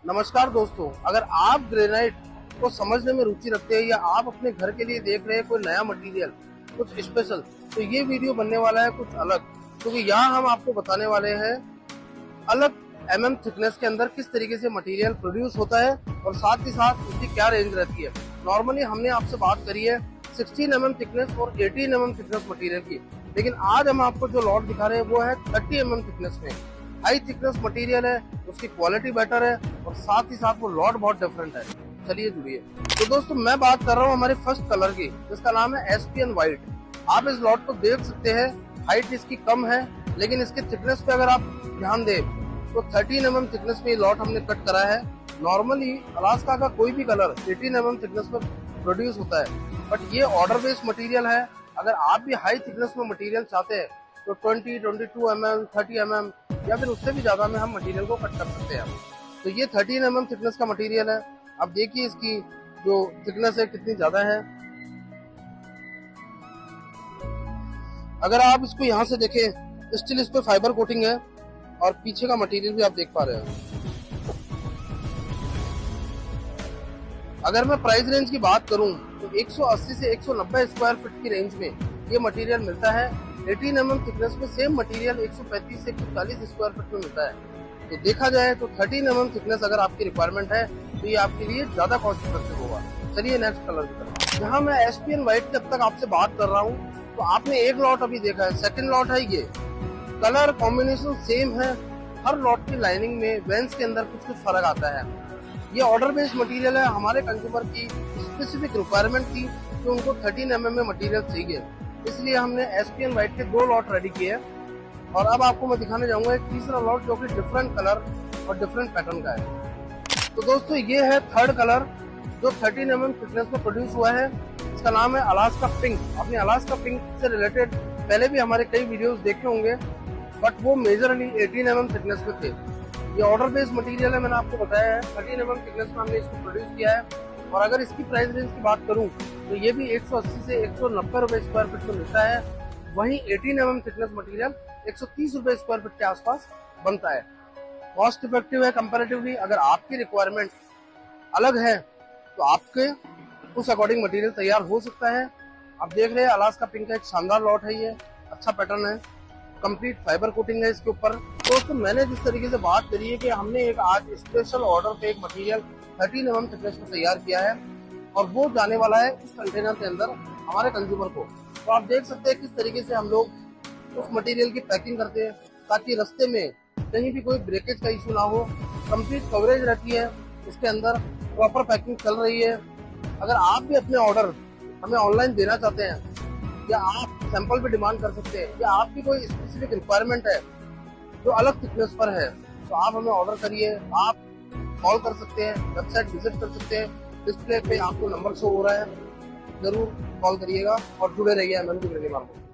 नमस्कार दोस्तों, अगर आप ग्रेनाइट को समझने में रुचि रखते हैं या आप अपने घर के लिए देख रहे हैं कोई नया मटेरियल, कुछ स्पेशल, तो ये वीडियो बनने वाला है कुछ अलग। क्योंकि यहाँ हम आपको बताने वाले हैं अलग थिकनेस के अंदर किस तरीके से मटेरियल प्रोड्यूस होता है और साथ ही साथ उसकी क्या रेंज रहती है। नॉर्मली हमने आपसे बात करी है 16 थिकनेस और 18 थिकनेस मटेरियल की, लेकिन आज हम आपको जो लॉट दिखा रहे हैं वो है 30 थिकनेस में। हाई थिकनेस मटेरियल है, उसकी क्वालिटी बेटर है और साथ ही साथ वो लॉट बहुत डिफरेंट है। चलिए जुड़िए। तो दोस्तों मैं बात कर रहा हूँ हमारे फर्स्ट कलर की, जिसका नाम है एसपीएन व्हाइट। आप इस लॉट को देख सकते हैं, हाइट इसकी कम है लेकिन इसकी थिकनेस पे अगर आप ध्यान दें तो 13 थिकनेस में ये लॉट हमने कट करा है। नॉर्मली अलास्का का कोई भी कलर 18 थिकनेस में प्रोड्यूस होता है, बट ये ऑर्डर बेस्ड मटेरियल है। अगर आप भी हाई थिकनेस में मटेरियल चाहते हैं तो 20, 22 30 या फिर उससे भी ज्यादा में हम मटेरियल को कट कर सकते हैं। तो ये 13 थिकनेस का मटेरियल है। अब देखिए इसकी जो थिकनेस है कितनी ज्यादा है। अगर आप इसको यहाँ से देखें, स्टिल इस पे फाइबर कोटिंग है और पीछे का मटेरियल भी आप देख पा रहे हैं। अगर मैं प्राइस रेंज की बात करूं तो 180 से 190 स्क्वायर फीट की रेंज में ये मटेरियल मिलता है। 18 थिकनेस में सेम मटेरियल 135 से 140 स्क्वायर फीट में मिलता है। तो देखा जाए तो 13 थिकनेस अगर आपकी रिक्वायरमेंट है तो ये आपके लिए ज्यादा कॉस्ट इफेक्टिव होगा। चलिए नेक्स्ट कलर की तरफ। यहाँ मैं एसपीएन व्हाइट के अब तक आपसे बात कर रहा हूँ तो आपने एक लॉट अभी देखा है, सेकंड लॉट है ये। कलर कॉम्बिनेशन सेम है, हर लॉट की लाइनिंग में वेंस के अंदर कुछ कुछ फर्क आता है। ये ऑर्डर बेस्ड मटेरियल है, हमारे कंज्यूमर की स्पेसिफिक रिक्वायरमेंट थी कि उनको 13 में मटेरियल चाहिए, इसलिए हमने एसपीएन व्हाइट के 2 लॉट रेडी किए। और अब आपको मैं दिखाने जाऊंगा एक तीसरा लॉट जो कि डिफरेंट कलर और डिफरेंट पैटर्न का है। तो दोस्तों ये है थर्ड कलर जो 13 थिकनेस में प्रोड्यूस हुआ है। इसका नाम है अलास्का पिंक। आपने अलास्का पिंक से रिलेटेड पहले भी हमारे कई वीडियोस देखे होंगे, बट वो मेजरली 18 थिकनेस में थे। ये ऑर्डर बेस्ड मटेरियल है, मैंने आपको बताया है 13 थिकनेस में हमने इसको प्रोड्यूस किया है। और अगर इसकी प्राइस रेंज की बात करूं तो ये भी 180 से 190 रुपए स्क्वायर फीट में मिलता है। वहीं 18 थिकनेस मटेरियल 130 रुपए स्क्वायर फीट के आसपास बनता है। कॉस्ट इफेक्टिव है कंपैरेटिवली। अगर आपकी रिक्वायरमेंट अलग है तो आपके उस अकॉर्डिंग मटेरियल तैयार हो सकता है। आप देख रहे हैं अलास्का पिंक का एक शानदार लॉट है, ये अच्छा पैटर्न है, कंप्लीट फाइबर कोटिंग है इसके ऊपर। तो मैंने जिस तरीके से बात करी है कि हमने एक आज स्पेशल ऑर्डर पे एक मटेरियल 13 थिकनेस में तैयार किया है और वो जाने वाला है इस कंटेनर के अंदर हमारे कंज्यूमर को। तो आप देख सकते हैं किस तरीके से हम लोग उस मटेरियल की पैकिंग करते हैं ताकि रास्ते में कहीं भी कोई ब्रेकेज का इशू ना हो। कंप्लीट कवरेज रहती है इसके अंदर, प्रॉपर पैकिंग चल रही है। अगर आप भी अपने ऑर्डर हमें ऑनलाइन देना चाहते हैं या आप सैंपल पे डिमांड कर सकते हैं या आपकी कोई स्पेसिफिक रिक्वायरमेंट है जो अलग थिकनेस पर है, तो आप हमें ऑर्डर करिए। आप कॉल कर सकते हैं, वेबसाइट विजिट कर सकते हैं, डिस्प्ले पे आपको नंबर शो हो रहा है, जरूर कॉल करिएगा और जुड़े रहिए एमएम की मार्केट।